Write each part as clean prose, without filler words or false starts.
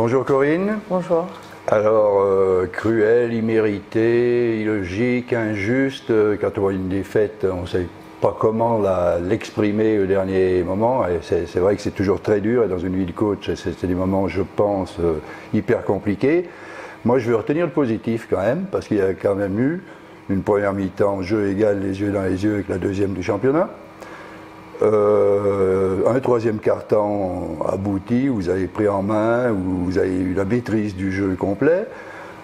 Bonjour Corinne. Bonjour. Alors, cruel, immérité, illogique, injuste, quand on voit une défaite, on ne sait pas comment l'exprimer au dernier moment. Et c'est vrai que c'est toujours très dur, et dans une vie de coach, c'est des moments, je pense, hyper compliqués. Moi, je vais retenir le positif quand même, parce qu'il y a quand même eu une première mi-temps, jeu égal, les yeux dans les yeux, avec la deuxième du championnat. Un troisième quart-temps abouti, vous avez pris en main, vous avez eu la maîtrise du jeu complet.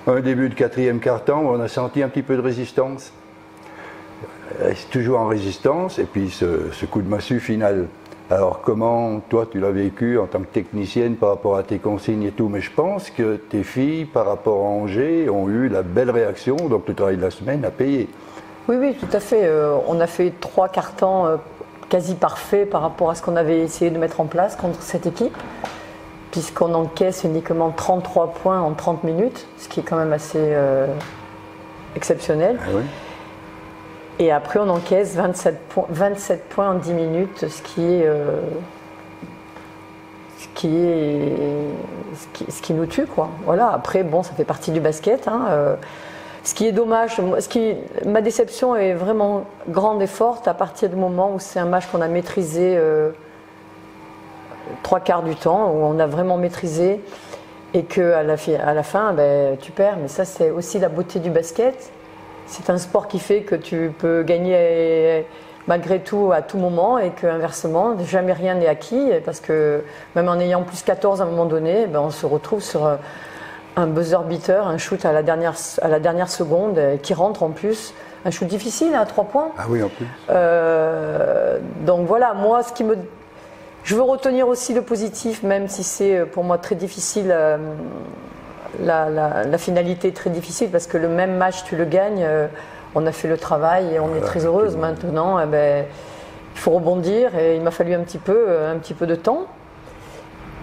Un début de quatrième quart-temps où on a senti un petit peu de résistance. C'est toujours en résistance, et puis ce coup de massue final. Alors comment toi tu l'as vécu en tant que technicienne par rapport à tes consignes et tout, mais je pense que tes filles par rapport à Angers ont eu la belle réaction, donc le travail de la semaine a payé. Oui, tout à fait. On a fait 3 quarts-temps quasi parfaits par rapport à ce qu'on avait essayé de mettre en place contre cette équipe, puisqu'on encaisse uniquement 33 points en 30 minutes, ce qui est quand même assez exceptionnel. Ah oui. Et après, on encaisse 27 points en 10 minutes, ce qui nous tue, quoi. Voilà. Après, bon, ça fait partie du basket. Ce qui est dommage, ma déception est vraiment grande et forte à partir du moment où c'est un match qu'on a maîtrisé 3 quarts du temps, où on a vraiment maîtrisé, et qu'à la fin, tu perds. Mais ça, c'est aussi la beauté du basket. C'est un sport qui fait que tu peux gagner malgré tout à tout moment, et qu'inversement, jamais rien n'est acquis, parce que même en ayant plus 14 à un moment donné, on se retrouve sur un buzzer beater, un shoot à la dernière seconde qui rentre en plus. Un shoot difficile à 3 points. Ah oui, en plus. Donc voilà, moi, je veux retenir aussi le positif, même si c'est pour moi très difficile. La finalité est très difficile, parce que le même match, tu le gagnes, on a fait le travail et on est très heureuse. Maintenant, il faut rebondir, et il m'a fallu un petit peu de temps.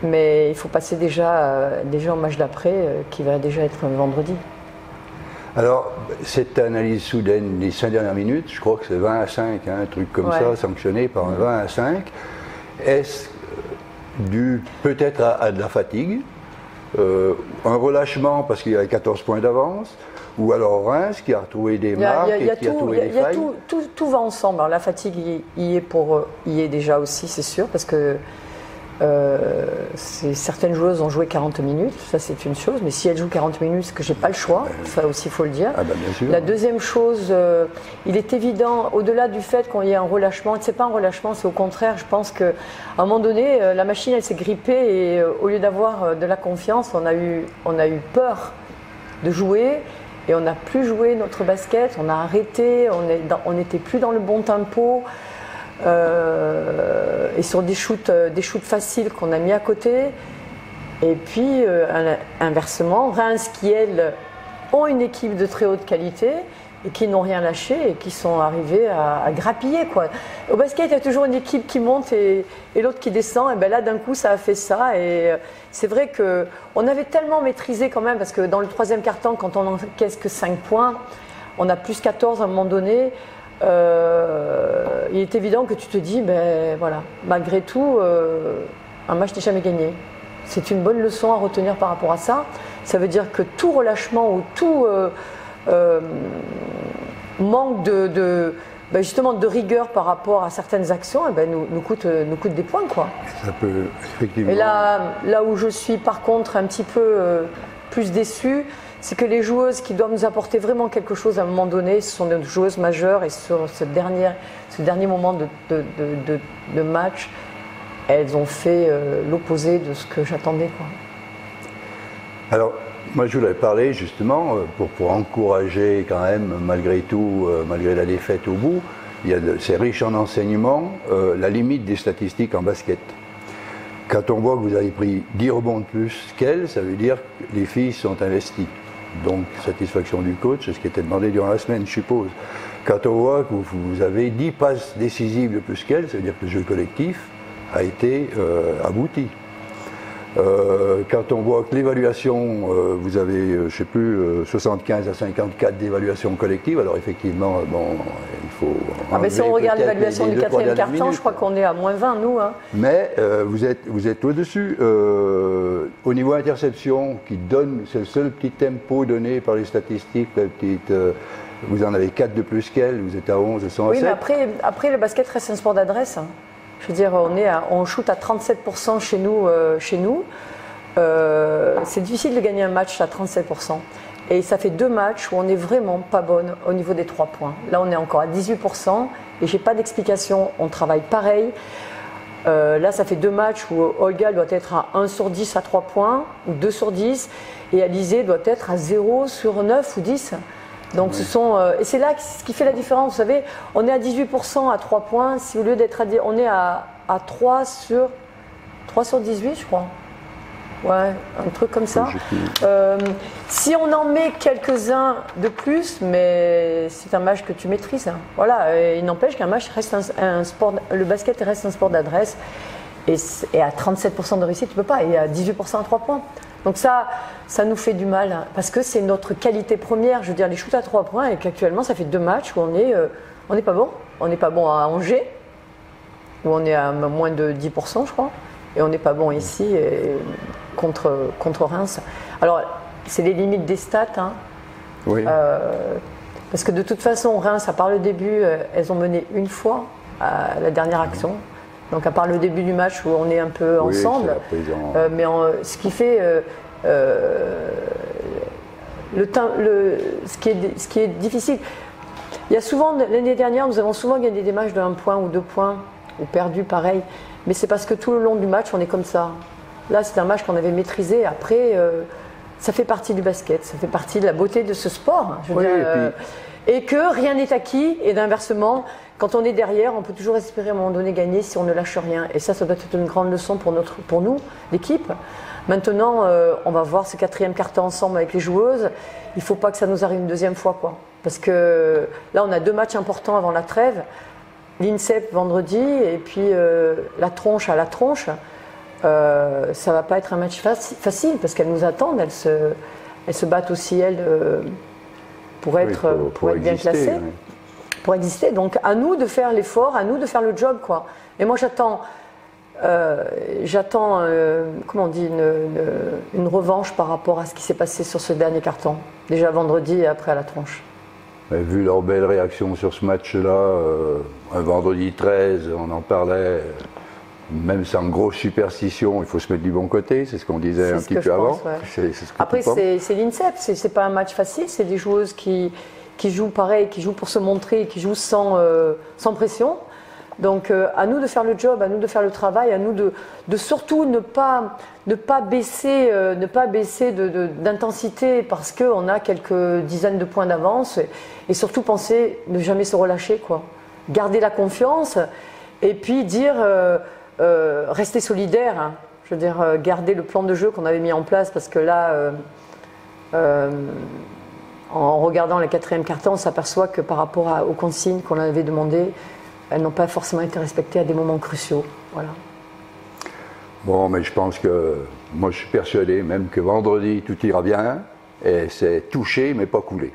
Mais il faut passer déjà au match d'après, qui va déjà être vendredi. Alors, cette analyse soudaine des 5 dernières minutes, je crois que c'est 20 à 5, un truc comme ça, sanctionné par un 20 à 5. Est-ce dû peut-être à de la fatigue, un relâchement parce qu'il y a 14 points d'avance, ou alors Reims qui a retrouvé des marques et qui a trouvé des failles? Tout va ensemble. Alors, la fatigue y est déjà aussi, c'est sûr, parce que certaines joueuses ont joué 40 minutes, ça c'est une chose, mais si elles jouent 40 minutes, c'est que j'ai pas le choix, ça aussi il faut le dire. Bien sûr. La deuxième chose, il est évident, au-delà du fait qu'il y ait un relâchement, c'est pas un relâchement, c'est au contraire, je pense qu'à un moment donné, la machine elle s'est grippée, et au lieu d'avoir de la confiance, on a eu peur de jouer, et on n'a plus joué notre basket, on a arrêté, on n'était plus dans le bon tempo. Et sur des shoots faciles qu'on a mis à côté. Et puis inversement, Reims qui elles ont une équipe de très haute qualité et qui n'ont rien lâché et qui sont arrivés à grappiller, quoi. Au basket, il y a toujours une équipe qui monte et l'autre qui descend, et là d'un coup ça a fait ça, et c'est vrai qu'on avait tellement maîtrisé quand même, parce que dans le troisième quart-temps, quand on n'encaisse que 5 points, on a plus 14 à un moment donné. Il est évident que tu te dis, voilà, malgré tout, un match n'est jamais gagné. C'est une bonne leçon à retenir par rapport à ça. Ça veut dire que tout relâchement ou tout manque justement de rigueur par rapport à certaines actions, nous coûte des points, quoi. Ça peut, effectivement. Et là où je suis par contre un petit peu plus déçue, c'est que les joueuses qui doivent nous apporter vraiment quelque chose à un moment donné, ce sont des joueuses majeures, et sur ce dernier moment de match, elles ont fait l'opposé de ce que j'attendais, quoi. Alors, moi je voulais parler justement, pour encourager quand même, malgré tout, malgré la défaite au bout, c'est riche en enseignements, la limite des statistiques en basket. Quand on voit que vous avez pris 10 rebonds de plus qu'elles, ça veut dire que les filles sont investies. Donc, satisfaction du coach, c'est ce qui était demandé durant la semaine, je suppose. Quand on voit que vous avez 10 passes décisives de plus qu'elles, ça veut dire que le jeu collectif a été abouti. Quand on voit que l'évaluation, vous avez, je ne sais plus, 75 à 54 d'évaluation collective, alors effectivement, bon, il faut... Si on regarde l'évaluation du 4e quart-temps, je crois qu'on est à moins 20, nous. Hein. Mais vous êtes au-dessus. Au niveau interception, qui donne, c'est le seul petit tempo donné par les statistiques, vous en avez 4 de plus qu'elle, vous êtes à 11, 107. Oui, mais après le basket reste un sport d'adresse. Hein. Je veux dire, on shoot à 37% chez nous. C'est difficile de gagner un match à 37%. Et ça fait 2 matchs où on n'est vraiment pas bonne au niveau des 3 points. Là, on est encore à 18% et j'ai pas d'explication. On travaille pareil. Là, ça fait 2 matchs où Olga doit être à 1 sur 10 à 3 points ou 2 sur 10 et Alizé doit être à 0 sur 9 ou 10. Donc et c'est là ce qui fait la différence. Vous savez, on est à 18% à 3 points, si au lieu d'être on est à 3 sur 18, je crois. Ouais, un truc comme ça. Si on en met quelques-uns de plus, mais c'est un match que tu maîtrises. Hein. Voilà, et il n'empêche qu'un match reste un sport, le basket reste un sport d'adresse. Et à 37% de réussite, tu peux pas. Et à 18% à 3 points. Donc ça nous fait du mal, hein, parce que c'est notre qualité première. Je veux dire, les shoots à 3 points, et qu'actuellement, ça fait 2 matchs où on n'est pas bon. On n'est pas bon à Angers, où on est à moins de 10%, je crois. Et on n'est pas bon ici contre Reims. Alors, c'est les limites des stats. Hein. Oui. Parce que de toute façon, Reims, à part le début, elles ont mené une fois à la dernière action. Donc à part le début du match où on est un peu ensemble, mais ce qui fait ce qui est difficile. Il y a souvent, l'année dernière, nous avons souvent gagné des matchs de 1 point ou 2 points, ou perdu pareil, mais c'est parce que tout le long du match, on est comme ça. Là, c'est un match qu'on avait maîtrisé. Après, ça fait partie du basket, ça fait partie de la beauté de ce sport. Je veux dire, et que rien n'est acquis, et d'inversement, quand on est derrière, on peut toujours espérer à un moment donné gagner si on ne lâche rien. Et ça doit être une grande leçon pour nous, l'équipe. Maintenant, on va voir ce 4e quart-temps ensemble avec les joueuses. Il ne faut pas que ça nous arrive une deuxième fois, quoi. Parce que là, on a 2 matchs importants avant la trêve. L'INSEP vendredi, et puis la tronche à la tronche. Ça ne va pas être un match facile, parce qu'elles nous attendent. Elles se battent aussi, elles, pour être bien classées. Oui. Pour exister. Donc à nous de faire l'effort, à nous de faire le job, quoi. Et moi j'attends comment on dit, une revanche par rapport à ce qui s'est passé sur ce dernier carton. Déjà vendredi et après à la tronche. Et vu leur belle réaction sur ce match-là, un vendredi 13, on en parlait, même sans grosse superstition, il faut se mettre du bon côté, c'est ce qu'on disait un petit peu avant. Ouais. Après c'est l'INSEP, c'est pas un match facile, c'est des joueuses qui jouent pareil, qui jouent pour se montrer, qui jouent sans pression. Donc à nous de faire le job, à nous de faire le travail, à nous de surtout ne pas baisser d'intensité parce qu'on a quelques dizaines de points d'avance et surtout penser ne jamais se relâcher, quoi. Garder la confiance et puis dire rester solidaire. Hein. Je veux dire garder le plan de jeu qu'on avait mis en place parce que là en regardant le 4e quart-temps, on s'aperçoit que par rapport aux consignes qu'on avait demandées, elles n'ont pas forcément été respectées à des moments cruciaux. Voilà. Bon, mais je pense que, moi je suis persuadé même que vendredi tout ira bien, et c'est touché mais pas coulé.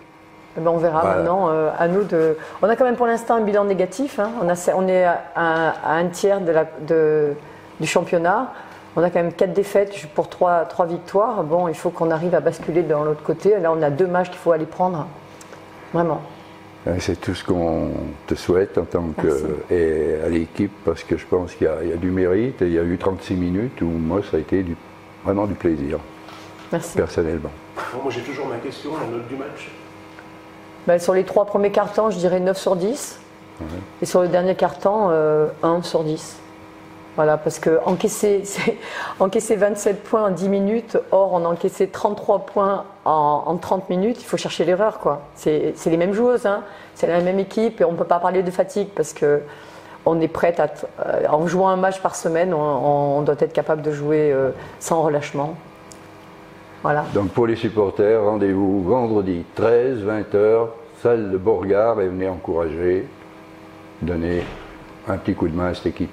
Eh ben on verra maintenant, à nous de... On a quand même pour l'instant un bilan négatif, hein. On est à un tiers du championnat. On a quand même 4 défaites pour 3 victoires. Bon, il faut qu'on arrive à basculer de l'autre côté. Là, on a 2 matchs qu'il faut aller prendre. Vraiment. C'est tout ce qu'on te souhaite en tant et à l'équipe, parce que je pense qu'il y a du mérite. Et il y a eu 36 minutes où moi, ça a été vraiment du plaisir. Merci. Personnellement. Bon, moi, j'ai toujours ma question, la note du match. Ben, sur les 3 premiers quart-temps, je dirais 9 sur 10. Ouais. Et sur le dernier quart-temps, 1 sur 10. Voilà, parce que encaisser 27 points en 10 minutes, or on a encaissé 33 points en 30 minutes, il faut chercher l'erreur, quoi. C'est les mêmes joueuses, hein. C'est la même équipe et on ne peut pas parler de fatigue parce qu'on est prête en jouant un match par semaine, on doit être capable de jouer sans relâchement. Voilà. Donc pour les supporters, rendez-vous vendredi 13, 20h, salle de Beauregard, et venez encourager, donner un petit coup de main à cette équipe.